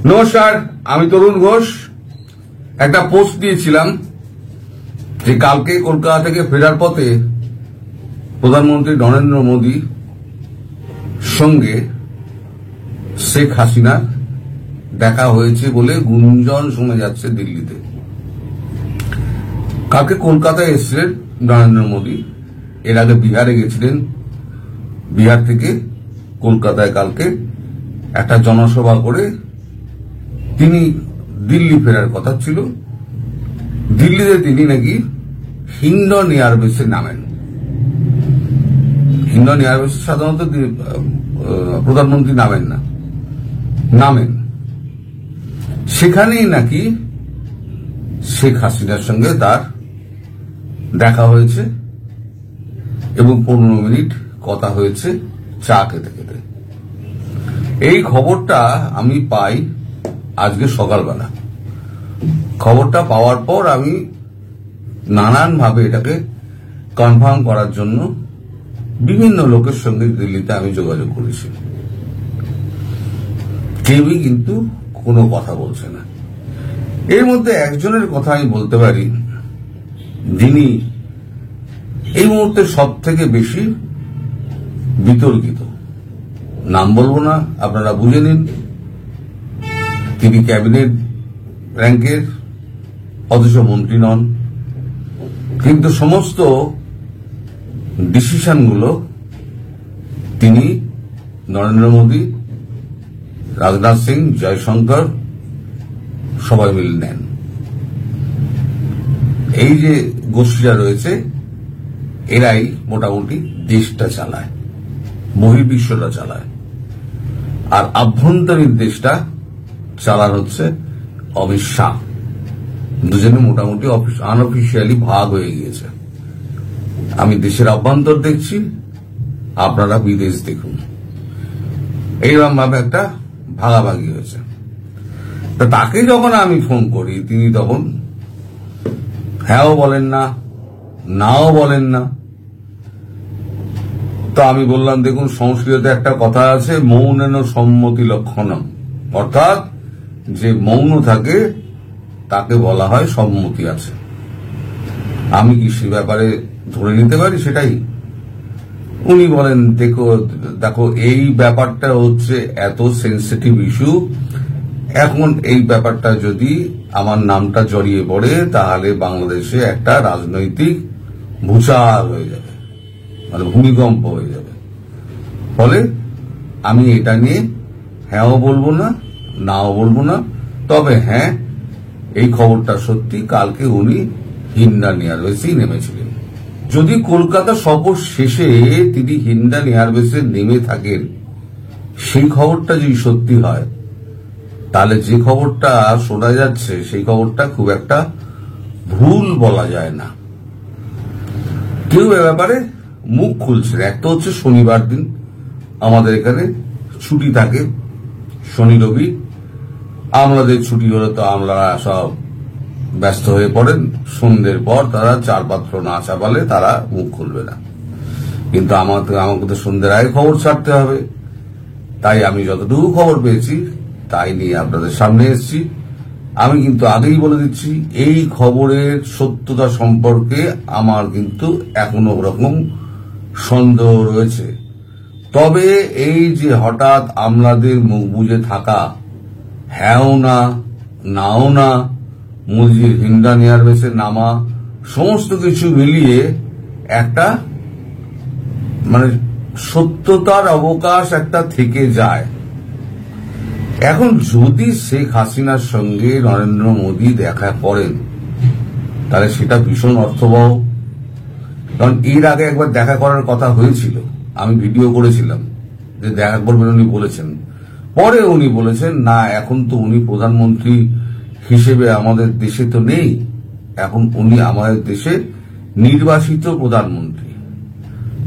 নমস্কার, আমি তরুণ ঘোষ। একটা পোস্ট দিয়েছিলাম যে কালকে কলকাতা থেকে ফেরার পথে প্রধানমন্ত্রী নরেন্দ্র মোদী সঙ্গে শেখ হাসিনার দেখা হয়েছে বলে গুঞ্জন শোনা যাচ্ছে দিল্লিতে। কালকে কলকাতায় এসেছিলেন নরেন্দ্র মোদী, এর আগে বিহারে গেছিলেন। বিহার থেকে কলকাতায় কালকে একটা জনসভা করে তিনি দিল্লি ফেরার কথা ছিল। দিল্লিতে তিনি নাকি হিন্ডন এয়ারবেসে নামেন। হিন্ডন এয়ারবেসে সাধারণত প্রধানমন্ত্রী নামেন না, নামেন সেখানেই নাকি শেখ হাসিনার সঙ্গে তার দেখা হয়েছে এবং 15 মিনিট কথা হয়েছে চা খেতে খেতে। এই খবরটা আমি পাই আজকে সকালবেলা। খবরটা পাওয়ার পর আমি নানানভাবে এটাকে কনফার্ম করার জন্য বিভিন্ন লোকের সঙ্গে দিল্লিতে আমি যোগাযোগ করেছি। কেউই কিন্তু কোনো কথা বলছে না। এর মধ্যে একজনের কথা আমি বলতে পারি, যিনি এই মুহূর্তে সব থেকে বেশি বিতর্কিত। নাম বলবো না, আপনারা বুঝে নিন। তিনি ক্যাবিনেট র্যাঙ্কের, অথচ মন্ত্রী নন, কিন্তু সমস্ত ডিসিশনগুলো তিনি নরেন্দ্র মোদী, রাজনাথ সিং, জয়শঙ্কর সবাই মিলে নেন। এই যে গোষ্ঠীরা রয়েছে এরাই মোটামুটি দেশটা চালায়, বহির্বিশ্বটা চালায়, আর আভ্যন্তরীণ দেশটা চালান হচ্ছে অমিত শাহ। দুজনে মোটামুটি আনঅফিসিয়ালি ভাগ হয়ে গিয়েছে। আমি দেশের অভ্যন্তর দেখছি, আপনারা বিদেশ দেখুন। এইরকম ভাবে একটা ভাগাভাগি হয়েছে। তা তাকে যখন আমি ফোন করি তিনি তখন হ্যাঁও বলেন না, নাও বলেন না। তো আমি বললাম, দেখুন সংস্কৃতে একটা কথা আছে, মৌনেন সম্মতি লক্ষণম, অর্থাৎ যে মৌন থাকে তাকে বলা হয় সম্মতি আছে। আমি কি সে ব্যাপারে ধরে নিতে পারি সেটাই? উনি বলেন, দেখো এই ব্যাপারটা হচ্ছে এত সেন্সিটিভ ইস্যু, এখন এই ব্যাপারটা যদি আমার নামটা জড়িয়ে পড়ে তাহলে বাংলাদেশে একটা রাজনৈতিক ভূচাল হয়ে যাবে, মানে ভূমিকম্প হয়ে যাবে। ফলে আমি এটা নিয়ে হ্যাঁও বলবো না, নাও বলবো না। তবে হ্যাঁ, এই খবরটা সত্যি, কালকে উনি হিন্ডন এয়ারবেসেই নেমেছিলেন। যদি কলকাতা সফর শেষে তিনি হিন্ডন এয়ারবেসে নেমে থাকেন, সেই খবরটা যদি সত্যি হয়, তাহলে যে খবরটা শোনা যাচ্ছে সেই খবরটা খুব একটা ভুল বলা যায় না। কেউ এ ব্যাপারে মুখ খুলছে না। একটা হচ্ছে শনিবার দিন আমাদের এখানে ছুটি থাকে, শনি রবি। আমলাদের ছুটি হলে তো আমলারা সব ব্যস্ত হয়ে পড়েন। সন্ধ্যের পর তারা চার পাত্র না চাপালে তারা মুখ খুলবে না। কিন্তু আমাকে তো সন্ধ্যের আগে খবর ছাড়তে হবে। তাই আমি যতটুকু খবর পেয়েছি তাই নিয়ে আপনাদের সামনে এসেছি। আমি কিন্তু আগেই বলে দিচ্ছি, এই খবরের সত্যতা সম্পর্কে আমার কিন্তু এখনো রকম সন্দেহ রয়েছে। তবে এই যে হঠাৎ আমলাদের মুখ বুজে থাকা, হ্যাঁও না, নাও না, মোদির হিন্ডন এয়ারবেসে নামা, সমস্ত কিছু মিলিয়ে একটা মানে সত্যতার অবকাশ একটা থেকে যায়। এখন যদি শেখ হাসিনার সঙ্গে নরেন্দ্র মোদী দেখা করেন তাহলে সেটা ভীষণ অর্থবহ। কারণ এর আগে একবার দেখা করার কথা হয়েছিল, আমি ভিডিও করেছিলাম যে দেখা করবেন, উনি বলেছেন। পরে উনি বলেছেন না, এখন তো উনি প্রধানমন্ত্রী হিসেবে আমাদের দেশে তো নেই, এখন উনি আমাদের দেশের নির্বাচিত প্রধানমন্ত্রী।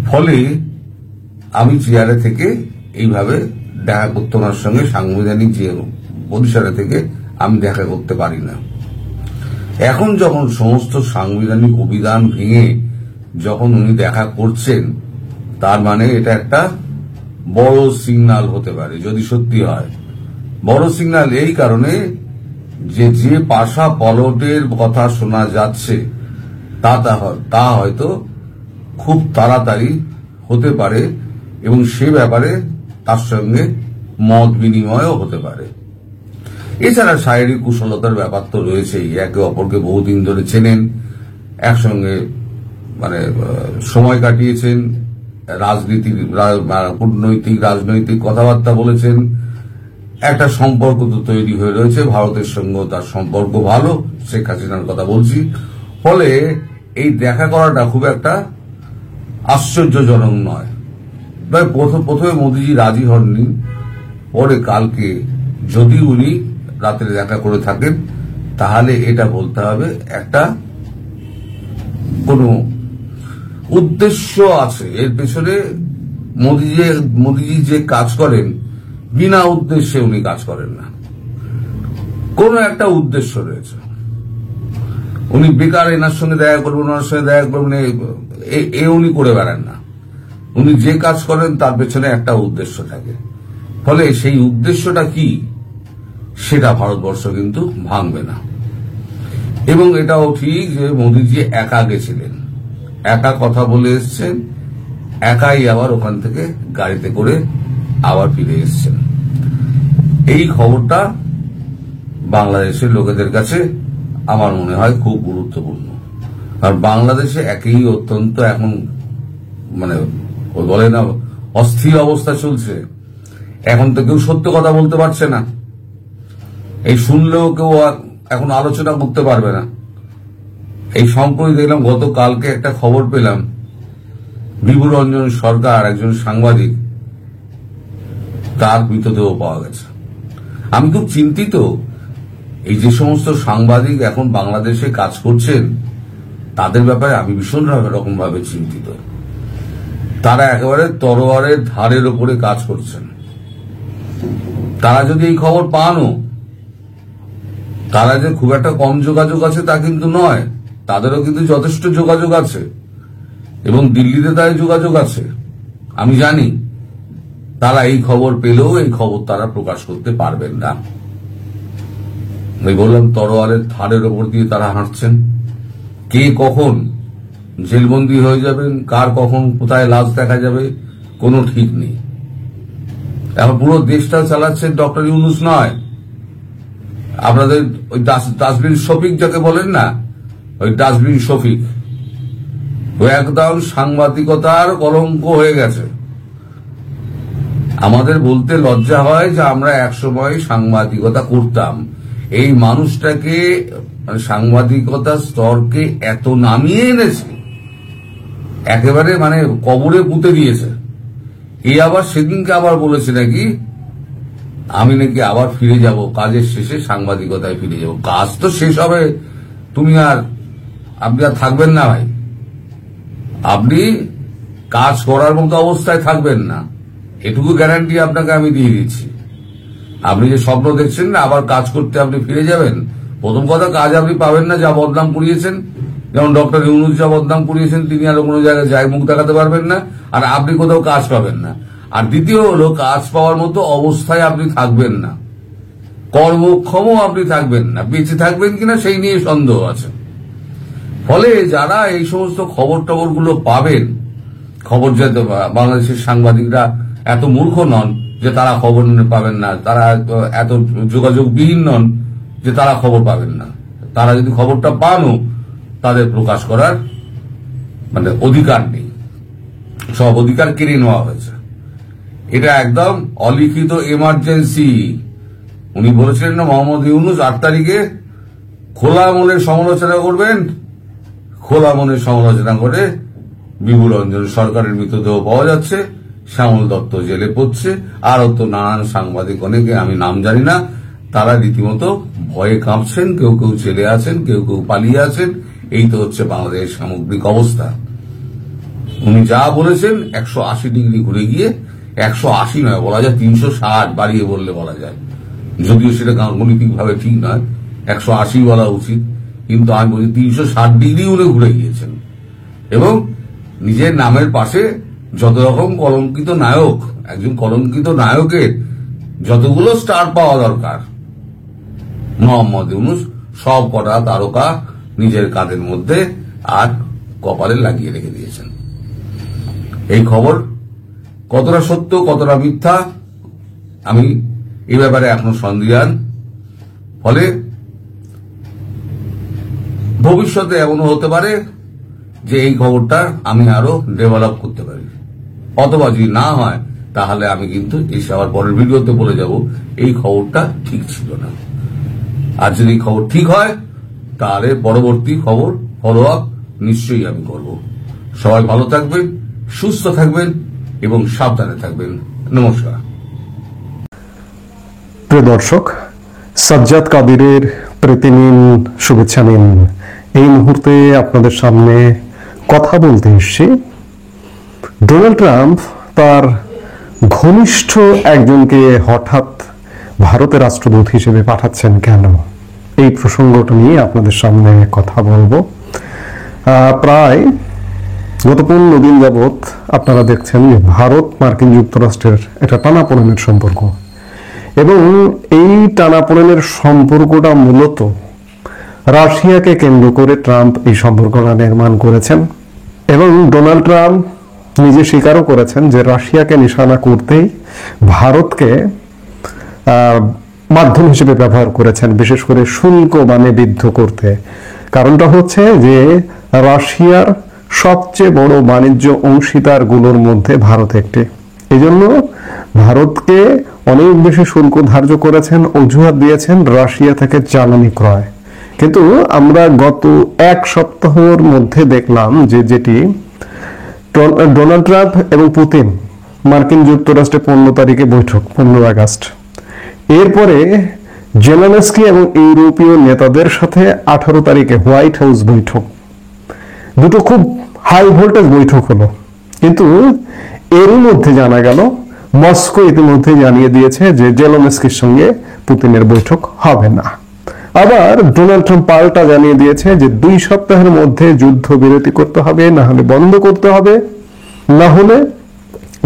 ফলে আমি চেয়ারে থেকে এইভাবে দেখা করতে ওনার সঙ্গে সাংবিধানিক যে পরিসরে থেকে আমি দেখা করতে পারি না। এখন যখন সমস্ত সাংবিধানিক অভিধান ভেঙে যখন উনি দেখা করছেন, তার মানে এটা একটা বড় সিগন্যাল হতে পারে। যদি সত্যি হয় বড় সিগন্যাল এই কারণে যে পাশা পলটের কথা শোনা যাচ্ছে তা হয়তো খুব তাড়াতাড়ি হতে পারে এবং সে ব্যাপারে তার সঙ্গে মত বিনিময়ও হতে পারে। এছাড়া শারীরিক কুশলতার ব্যাপার তো রয়েছেই, একে অপরকে বহুদিন ধরে চেনেন, একসঙ্গে মানে সময় কাটিয়েছেন, কূটনৈতিক রাজনৈতিক কথাবার্তা বলেছেন, একটা সম্পর্ক তো তৈরি হয়ে রয়েছে। ভারতের সঙ্গেও তার সম্পর্ক ভালো, শেখ হাসিনার কথা বলছি। ফলে এই দেখা করাটা খুব একটা আশ্চর্যজনক নয়। প্রথমে মোদিজি রাজি হননি, পরে কালকে যদি উনি রাত্রে দেখা করে থাকেন তাহলে এটা বলতে হবে একটা কোনো উদ্দেশ্য আছে এর পেছনে। মোদিজি যে কাজ করেন বিনা উদ্দেশ্যে উনি কাজ করেন না, কোন একটা উদ্দেশ্য রয়েছে। উনি বেকার এনার সঙ্গে দেখা করবেন, ওনার সঙ্গে দেখা করবেন এ উনি করে বেড়ান না। উনি যে কাজ করেন তার পেছনে একটা উদ্দেশ্য থাকে। ফলে সেই উদ্দেশ্যটা কি সেটা ভারতবর্ষ কিন্তু ভাঙবে না। এবং এটাও ঠিক যে মোদিজি একা গেছিলেন, একা কথা বলে এসছেন, একাই আবার ওখান থেকে গাড়িতে করে আবার ফিরে এসছেন। এই খবরটা বাংলাদেশের লোকেদের কাছে আমার মনে হয় খুব গুরুত্বপূর্ণ। আর বাংলাদেশে একেই অত্যন্ত এখন মানে বলে না অস্থির অবস্থা চলছে। এখন তো কেউ সত্য কথা বলতে পারছে না, এই শুনলেও কেউ এখন আলোচনা করতে পারবে না। এই সম্প্রতি দেখলাম, গতকালকে একটা খবর পেলাম, বিভু রঞ্জন সরকার একজন সাংবাদিক, তার মৃতদেহ পাওয়া গেছে। আমি খুব চিন্তিত, এই যে সমস্ত সাংবাদিক এখন বাংলাদেশে কাজ করছেন তাদের ব্যাপারে আমি ভীষণ রকম ভাবে চিন্তিত। তারা একেবারে তরোয়ারের ধারের উপরে কাজ করছেন। তারা যদি এই খবর পানও, তারা যে খুব একটা কম যোগাযোগ আছে তা কিন্তু নয়, তাদেরও কিন্তু যথেষ্ট যোগাযোগ আছে এবং দিল্লিতে তাই যোগাযোগ আছে। আমি জানি তারা এই খবর পেলেও এই খবর তারা প্রকাশ করতে পারবেন না। আমি বললাম তরোয়ারের ধারের ওপর দিয়ে তারা হাঁটছেন। কে কখন জেলবন্দি হয়ে যাবেন, কার কখন কোথায় লাশ দেখা যাবে কোনো ঠিক নেই। এখন পুরো দেশটা চালাচ্ছেন ডক্টর ইউনূস নয়, আপনাদের ওই ডাস্টবিন শফিক যাকে বলেন না, ওই ডাস্টবিন শফিক ও একদম সাংবাদিকতার কলঙ্ক হয়ে গেছে। আমাদের বলতে লজ্জা হয় যে আমরা একসময় সাংবাদিকতা করতাম। এই মানুষটাকে সাংবাদিকতার স্তরকে এত নামিয়ে এনেছে, একেবারে মানে কবরে পুঁতে দিয়েছে। এই আবার সেদিনকে আবার বলেছে নাকি আমি নাকি আবার ফিরে যাব, কাজের শেষে সাংবাদিকতায় ফিরে যাব। কাজ তো শেষ হবে, আপনি আর থাকবেন না ভাই, আপনি কাজ করার মতো অবস্থায় থাকবেন না, এটুকু গ্যারান্টি আপনাকে আমি দিয়ে দিচ্ছি। আপনি যে স্বপ্ন দেখছেন না আবার কাজ করতে আপনি ফিরে যাবেন, প্রথম কথা কাজ আপনি পাবেন না, যা বদনাম পুড়িয়েছেন। যেমন ডক্টর ইউনূস যা বদনাম পুড়িয়েছেন, তিনি আরো কোনো জায়গায় যায় মুখ দেখাতে পারবেন না, আর আপনি কোথাও কাজ পাবেন না। আর দ্বিতীয় হলো, কাজ পাওয়ার মতো অবস্থায় আপনি থাকবেন না, কর্মক্ষমও আপনি থাকবেন না, বেঁচে থাকবেন কিনা সেই নিয়ে সন্দেহ আছে। ফলে যারা এই সমস্ত খবর টবর গুলো পাবেন, খবর যাতে বাংলাদেশের সাংবাদিকরা এত মূর্খ নন যে তারা খবর পাবেন না, তারা এত যোগাযোগবিহীন নন যে তারা খবর পাবেন না। তারা যদি খবরটা পানও তাদের প্রকাশ করার মানে অধিকার নেই, সব অধিকার কেড়ে নেওয়া হয়েছে। এটা একদম অলিখিত এমার্জেন্সি। উনি বলেছিলেন না মোহাম্মদ ইউনূস 8 তারিখে খোলা মনে সমালোচনা করবেন, খোলা মনে সমালোচনা করে বিভু রঞ্জন সরকারের মৃতদেহ পাওয়া যাচ্ছে, শ্যামল দত্ত জেলে পড়ছে, আরো তো নানান সাংবাদিক অনেকে আমি নাম জানি না, তারা রীতিমতো ভয়ে কাঁপছেন, কেউ কেউ জেলে আছেন, কেউ কেউ পালিয়ে আছেন। এই তো হচ্ছে বাংলাদেশের সামগ্রিক অবস্থা। উনি যা বলেছেন 180 ডিগ্রি ঘুরে গিয়ে, 180 নয় বলা যায় 360 বাড়িয়ে বললে বলা যায়, যদিও সেটা গাণিতিক ভাবে ঠিক নয়, 180 বলা উচিত, কিন্তু আমি বলি 360 ডিগ্রি উনি ঘুরে গিয়েছেন। এবং নিজের নামের পাশে যত রকম কলঙ্কিত নায়ক, একজন কলঙ্কিত নায়কের যতগুলো স্টার পাওয়া দরকার মোহাম্মদ ইউনূস সব কটা তারকা নিজের কাঁধের মধ্যে আর কপালে লাগিয়ে রেখে দিয়েছেন। এই খবর কতটা সত্য কতটা মিথ্যা আমি এই ব্যাপারে এখনো সন্দিহান। ফলে ভবিষ্যতে এমনও হতে পারে যে এই খবরটা আমি আরো ডেভেলপ করতে পারি, অথবা যদি না হয় তাহলে আমি কিন্তু এসে আবার পরের ভিডিওতে বলে যাব এই খবরটা ঠিক ছিল না। আর যদি খবর ঠিক হয় তাহলে পরবর্তী খবর ফলো আপ নিশ্চয়ই আমি করব। সবাই ভালো থাকবেন, সুস্থ থাকবেন এবং সাবধানে থাকবেন। নমস্কার। প্রিয় দর্শক, সাজ্জাদ কাদিরের প্রীতি নিন, শুভেচ্ছা নিন। এই মুহূর্তে আপনাদের সামনে কথা বলতে এসেছি ডোনাল্ড ট্রাম্প তার ঘনিষ্ঠ একজনকে হঠাৎ ভারতের রাষ্ট্রদূত হিসেবে পাঠাচ্ছেন কেন, এই প্রসঙ্গটা নিয়ে আপনাদের সামনে কথা বলবো। প্রায় গত 15 দিন যাবৎ আপনারা দেখছেন যে ভারত মার্কিন যুক্তরাষ্ট্রের একটা টানাপোড়েনের সম্পর্ক, এবং এই টানাপোড়েনের সম্পর্কটা মূলত রাশিয়াকে কেন্দ্র করে ট্রাম্প এই সম্পর্কটা নির্মাণ করেছেন। এবং ডোনাল্ড ট্রাম্প নিজে স্বীকারও করেছেন যে রাশিয়াকে নিশানা করতেই ভারতকে মাধ্যম হিসেবে ব্যবহার করেছেন, বিশেষ করে শুল্ক বাণিজ্য করতে। কারণটা হচ্ছে যে রাশিয়ার সবচেয়ে বড় বাণিজ্য অংশীদারগুলোর মধ্যে ভারত একটি। এই জন্য ভারতকে অনেক বেশি শুল্ক ধার্য করেছেন, অজুহাত দিয়েছেন রাশিয়া থেকে জ্বালানি ক্রয়। কিন্তু আমরা গত এক সপ্তাহের মধ্যে দেখলাম যে যেটি ডোনাল্ড ট্রাম্প এবং পুতিন মার্কিন যুক্তরাষ্ট্রে 15 তারিখে বৈঠক, 15 আগস্ট। এরপরে জেলেনস্কি এবং ইউরোপীয় নেতাদের সাথে 18 তারিখে হোয়াইট হাউস বৈঠক। দুটো খুব হাই ভোল্টেজ বৈঠক হলো, কিন্তু এরই মধ্যে জানা গেল মস্কো ইতিমধ্যে জানিয়ে দিয়েছে যে জেলেনস্কির সঙ্গে পুতিনের বৈঠক হবে না। আবার ডোনাল্ড ট্রাম্প পাল্টা জানিয়ে দিয়েছে যে 2 সপ্তাহের মধ্যে যুদ্ধ বিরতি করতে হবে, না হলে বন্ধ করতে হবে, না হলে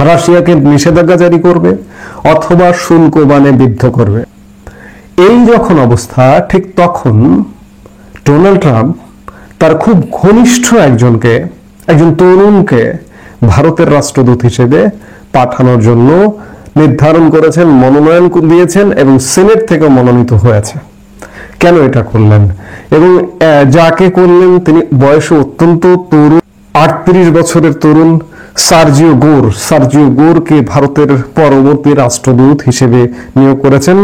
রাশিয়াকে নিষেধাজ্ঞা জারি করবে অথবা শুল্ক বাণিজ্য করবে। এই যখন অবস্থা, ঠিক তখন ডোনাল্ড ট্রাম্প তার খুব ঘনিষ্ঠ একজন তরুণকে ভারতের রাষ্ট্রদূত হিসেবে পাঠানোর জন্য নির্ধারণ করেছেন, মনোনয়ন দিয়েছেন এবং সিনেট থেকে মনোনীত হয়েছে। কেন এটা করলেন? এবং যাকে করলেন তিনি বয়সে অত্যন্ত তরুণ, 38 বছরের তরুণ সার্জিও গোরকে ভারতের পরবর্তী রাষ্ট্রদূত হিসেবে নিয়োগ করেছেন।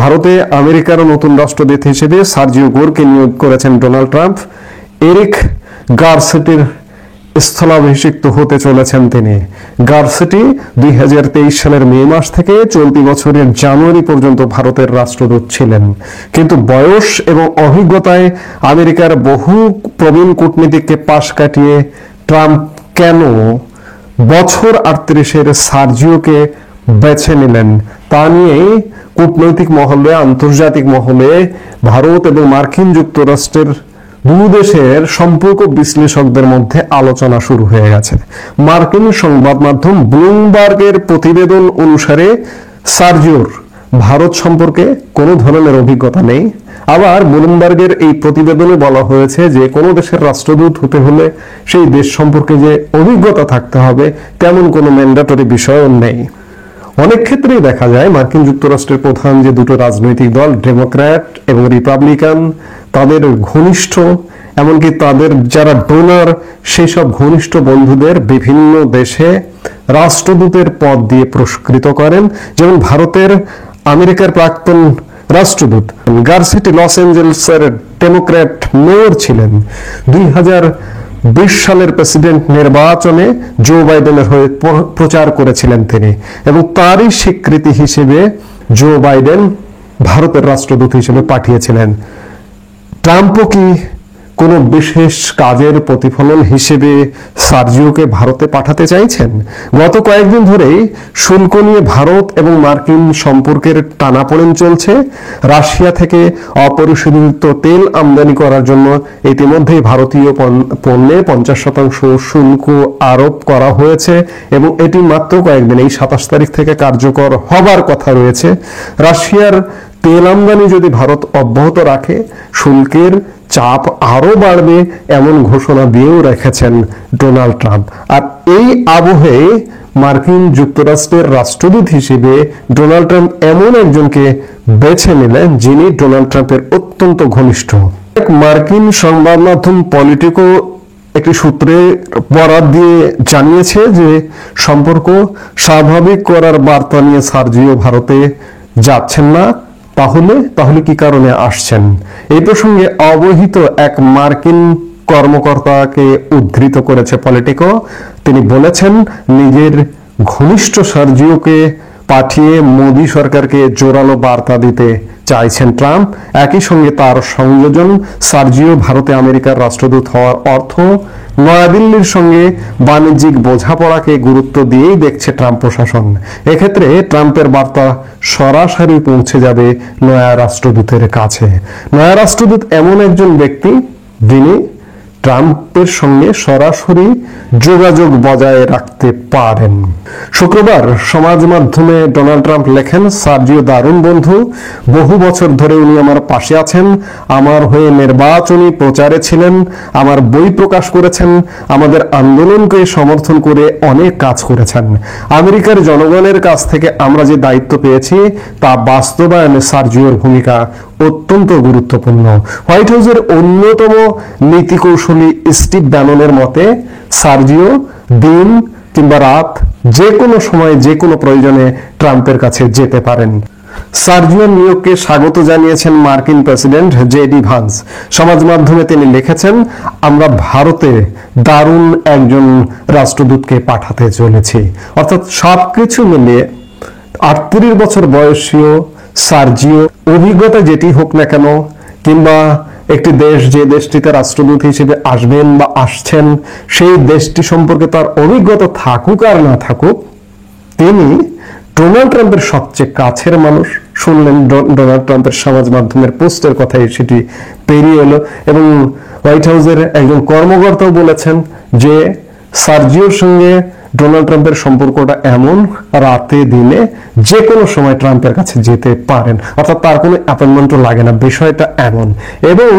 ভারতে আমেরিকার নতুন রাষ্ট্রদূত হিসেবে সার্জিও গোরকে নিয়োগ করেছেন ডোনাল্ড ট্রাম্প। এরিক গারসেটির স্থলাভিষিক্ত হতে চলেছেন তিনি। গারসেটি 2023 সালের মে মাস থেকে চলতি বছরের জানুয়ারি পর্যন্ত ভারতের রাষ্ট্রদূত ছিলেন। কিন্তু বয়স এবং অভিজ্ঞতায় আমেরিকার বহু প্রবীণ কূটনীতিককে পাশ কাটিয়ে ট্রাম্প কেন বছর 38-এর সার্জিওকে বেছে নিলেন তা নিয়ে কূটনৈতিক মহলে, আন্তর্জাতিক মহলে ভারত এবং মার্কিন যুক্তরাষ্ট্রের দুই দেশের সম্পর্ক বিশ্লেষকদের মধ্যে আলোচনা শুরু হয়ে গেছে। মার্কিন সংবাদ মাধ্যম ব্লুমবার্গের প্রতিবেদন অনুসারে সার্জিওর ভারত সম্পর্কে কোনো ধরনের অভিজ্ঞতা নেই। আবার ব্লুমবার্গের এই প্রতিবেদনে বলা হয়েছে যে কোনো দেশের রাষ্ট্রদূত হতে হলে সেই দেশ সম্পর্কে যে অভিজ্ঞতা থাকতে হবে তেমন কোনো ম্যান্ডেটরি বিষয়ও নেই। অনেক ক্ষেত্রেই দেখা যায় মার্কিন যুক্তরাষ্ট্রের প্রধান যে দুটো রাজনৈতিক দল, ডেমোক্র্যাট এবং রিপাবলিকান, তাদের ঘনিষ্ঠ, এমনকি তাদের যারা ডোনার, সেই সব ঘনিষ্ঠ বন্ধুদের বিভিন্ন দেশে রাষ্ট্রদূতের পদ দিয়ে পুরস্কৃত করেন। যেমন ভারতের আমেরিকার প্রাক্তন রাষ্ট্রদূত গারসেটি লস অ্যাঞ্জেলেসের ডেমোক্র্যাট মেয়র ছিলেন। 2020 সালের প্রেসিডেন্ট নির্বাচনে জো বাইডেনের হয়ে প্রচার করেছিলেন তিনি, এবং তারই স্বীকৃতি হিসেবে জো বাইডেন ভারতের রাষ্ট্রদূত হিসেবে পাঠিয়েছিলেন। ট্রাম্পও কি কোনো বিশেষ কাজের প্রতিফলন হিসেবে সার্জিওকে ভারতে পাঠাতে চাইছেন? গত কয়েকদিন ধরেই শুল্ক নিয়ে ভারত এবং মার্কিন সম্পর্কের টানাপোড়েন চলছে। রাশিয়া থেকে অপরিশোধিত তেল আমদানি করার জন্য ইতিমধ্যেই ভারতীয় পণ্যে 50% শুল্ক আরোপ করা হয়েছে এবং এটি মাত্র কয়েকদিন, এই 27 তারিখ থেকে কার্যকর হবার কথা রয়েছে। রাশিয়ার তেল আমদানি যদি ভারত অব্যাহত রাখে শুল্কের চাপ আরো বাড়বে এমন ঘোষণা দিয়েও রেখেছেন ডোনাল্ড ট্রাম্প। আর এই আবহে মার্কিন যুক্তরাষ্ট্রের রাষ্ট্রদূত হিসেবে ডোনাল্ড ট্রাম্প এমন একজনকে বেছে নিলেন যিনি ডোনাল্ড ট্রাম্পের অত্যন্ত ঘনিষ্ঠ। এক মার্কিন সংবাদ মাধ্যম পলিটিকো একটি সূত্রে বরাত দিয়ে জানিয়েছে যে সম্পর্ক স্বাভাবিক করার বার্তা নিয়ে সার্জিও ভারতে যাচ্ছেন না। তাহলে কি কারণে আসছেন? এই প্রসঙ্গে অবহিত এক মার্কিন কর্মকর্তাকে উদ্ধৃত করেছে পলিটিকো। তিনি বলেছেন, নিজের ঘনিষ্ঠ সার্জিওকে পাঠিয়ে মোদী সরকারকে জোরালো বার্তা দিতে চাইছেন ট্রাম্প। একই সঙ্গে তার সংযোজন সার্জিও ভারতে আমেরিকার রাষ্ট্রদূত হওয়ার অর্থ নয়াদিল্লির সঙ্গে বাণিজ্যিক বোঝাপড়াকে গুরুত্ব দিয়েই দেখছে ট্রাম্প প্রশাসন। এক্ষেত্রে ট্রাম্পের বার্তা সরাসরি পৌঁছে যাবে নয়া রাষ্ট্রদূতের কাছে। নয়া রাষ্ট্রদূত এমন একজন ব্যক্তি যিনি ট্রাম্পের সঙ্গে সরাসরি যোগাযোগ বজায় রাখতে পারেন। শুক্রবার সমাজ মাধ্যমে ডোনাল্ড ট্রাম্প লেখেন, সার্জিও দারুণ বন্ধু, বহু বছর ধরে উনি আমার পাশে আছেন, আমার হয়ে নির্বাচনী প্রচারে ছিলেন, আমার বই প্রকাশ করেছেন, আমাদের আন্দোলনকে সমর্থন করে অনেক কাজ করেছেন। আমেরিকার জনগণের কাছ থেকে আমরা যে দায়িত্ব পেয়েছি তা বাস্তবায়নে সার্জিওর ভূমিকা অত্যন্ত গুরুত্বপূর্ণ। হোয়াইট হাউসের অন্যতম নীতি কৌশলী স্টিভ ব্যাননের মতে সার্জিও দিন কিংবা রাত যে কোনো সময় যে কোনো প্রয়োজনে ট্রাম্পের কাছে যেতে পারেন। সার্জিওর নিয়োগকে স্বাগত জানিয়েছেন মার্কিন প্রেসিডেন্ট জেডি ভান্স। সমাজ মাধ্যমে তিনি লিখেছেন, আমরা ভারতে দারুণ একজন রাষ্ট্রদূতকে পাঠাতে চলেছি। অর্থাৎ সবকিছু মিলিয়ে 38 বছর বয়সীয় সার্জিও অভিজ্ঞতা যেটি হোক না কেন, কিংবা একটি দেশ যে দেশটিতে রাষ্ট্রদূত হিসেবে আসবেন বা আসছেন সেই দেশটি সম্পর্কে তার অভিজ্ঞতা থাকুক আর না থাকুক, তিনি ডোনাল্ড ট্রাম্পের সবচেয়ে কাছের মানুষ। শুনলেন ডোনাল্ড ট্রাম্পের সমাজ মাধ্যমের পোস্টের কথাই সেটি পেরিয়ে এলো এবং হোয়াইট হাউসের একজন কর্মকর্তাও বলেছেন যে সার্জিওর সঙ্গে ডোনাল্ড ট্রাম্পের সম্পর্কটা এমন, রাতে দিনে যে কোনো সময় ট্রাম্পের কাছে যেতে পারেন, অর্থাৎ তার কোনো অ্যাপয়েন্টমেন্টও লাগে না, বিষয়টা এমন। এবং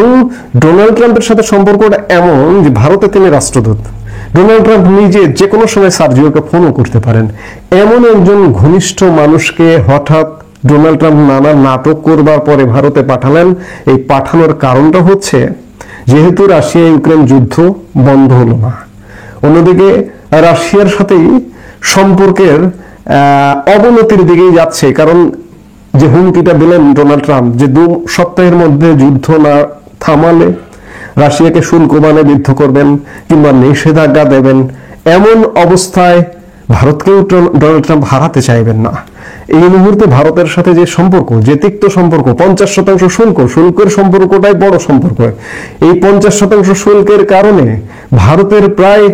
ডোনাল্ড ট্রাম্পের সাথে সম্পর্কটা এমন যে ভারতে তিনি রাষ্ট্রদূত, ডোনাল্ড ট্রাম্প নিজে যে কোনো সময় সার্জিওকে ফোনও করতে পারেন। এমন একজন ঘনিষ্ঠ মানুষকে হঠাৎ ডোনাল্ড ট্রাম্প নানা নাটক করবার পরে ভারতে পাঠালেন। এই পাঠানোর কারণটা হচ্ছে যেহেতু রাশিয়া ইউক্রেন যুদ্ধ বন্ধ হলো না, অন্যদিকে রাশিয়ার সাথেই সম্পর্কের অবনতির দিকেই যাচ্ছে। কারণ যে হুমকিটা দিলেন ডোনাল্ড ট্রাম্প যে 2 সপ্তাহের মধ্যে যুদ্ধ না থামালে রাশিয়াকে শুল্ক বাণিজ্য করবেন কিংবা নিষেধাজ্ঞা দেবেন, এমন অবস্থায় ভারতকেও ডোনাল্ড ট্রাম্প হারাতে চাইবেন না। এই মুহূর্তে ভারতের সাথে যে সম্পর্ক, যে তিক্ত সম্পর্ক, 50% শুল্কের সম্পর্কটাই বড় সম্পর্ক। এই 50% শুল্কের কারণে ভারতের প্রায়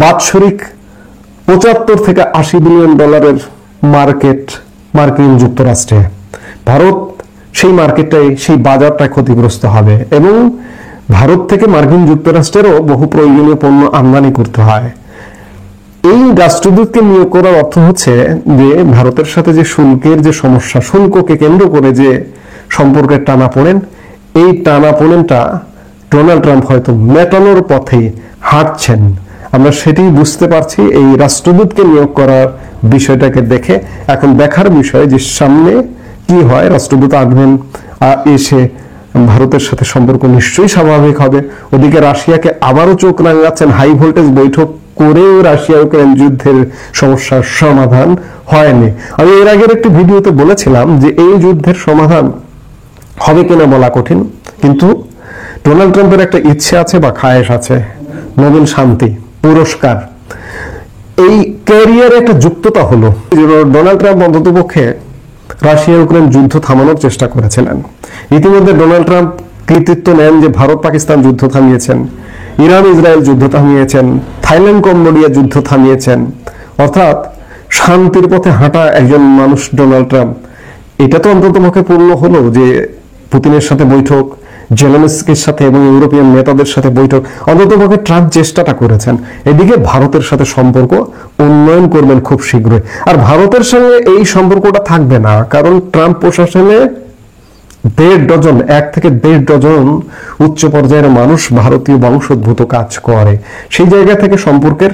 বাৎসরিক 75 থেকে 80 বিলিয়ন ডলারের মার্কেট মার্কিন যুক্তরাষ্ট্রে। ভারত সেই মার্কেটটাই, সেই বাজারটাই ক্ষতিগ্রস্ত হবে এবং ভারত থেকে মার্কিন যুক্তরাষ্ট্রেরও বহু প্রয়োজনীয় পণ্য আমদানি করতে হয়। এই রাষ্ট্রদূতকে নিয়োগ করার অর্থ হচ্ছে যে ভারতের সাথে যে শুল্কের যে সমস্যা, শুল্ককে কেন্দ্র করে যে সম্পর্কের টানাপোড়েন, এই টানাপোড়েনটা ডোনাল্ড ট্রাম্প হয়তো মেটানোর পথে হাঁটছেন। আমরা সেটি বুঝতে পারছি এই রাষ্ট্রদূতকে নিয়োগ করার বিষয়টাকে দেখে। এখন দেখার বিষয় যে সামনে কি হয়। রাষ্ট্রদূত আসবেন, এসে ভারতের সাথে সম্পর্ক নিশ্চয়ই স্বাভাবিক হবে। ওদিকে রাশিয়াকে আবারও চোখ রাঙাচ্ছেন, হাই ভোল্টেজ বৈঠক করেও রাশিয়া ইউক্রেন যুদ্ধের সমস্যার সমাধান হয়নি। আমি এর আগের একটি ভিডিওতে বলেছিলাম যে এই যুদ্ধের সমাধান হবে কিনা বলা কঠিন, কিন্তু ডোনাল্ড ট্রাম্পের একটা ইচ্ছে আছে বা খায়েশ আছে, নোবেল শান্তি পুরস্কার। এই ক্যারিয়ারে একটা যুক্ততা হলো। ডোনাল্ড ট্রাম্প অন্ততপক্ষে রাশিয়া ইউক্রেন যুদ্ধ থামানোর চেষ্টা করেছিলেন। ইতিমধ্যে ডোনাল্ড ট্রাম্প কৃতিত্ব নেন যে ভারত পাকিস্তান যুদ্ধ থামিয়েছেন, ইরান ইসরায়েল যুদ্ধ থামিয়েছেন, থাইল্যান্ড কম্বোডিয়া যুদ্ধ থামিয়েছেন, অর্থাৎ শান্তির পথে হাঁটা একজন মানুষ ডোনাল্ড ট্রাম্প। এটা তো অন্তত পক্ষে পূর্ণ হলো যে পুতিনের সাথে বৈঠক, জেলেনস্কির সাথে এবং ইউরোপিয়ান নেতাদের সাথে বৈঠক, অন্তত পক্ষে ট্রাম্প চেষ্টাটা করেছেন। এদিকে ভারতের সাথে সম্পর্ক উন্নয়ন করবেন খুব শীঘ্রই। আর ভারতের সঙ্গে এই সম্পর্কটা থাকবে না, কারণ ট্রাম্প প্রশাসনে 1.5 থেকে 1.5 উচ্চ পর্যায়ের মানুষ ভারতীয় বংশোদ্ভূত কাজ করে। সেই জায়গা থেকে সম্পর্কের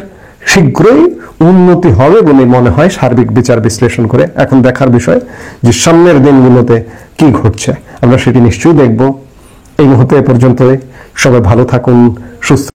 শীঘ্রই উন্নতি হবে বলে মনে হয় সার্বিক বিচার বিশ্লেষণ করে। এখন দেখার বিষয় যে সামনের দিনগুলোতে কি ঘটছে, আমরা সেটি নিশ্চয়ই দেখব। এই মুহূর্তে এ পর্যন্তই। সবাই ভালো থাকুন, সুস্থ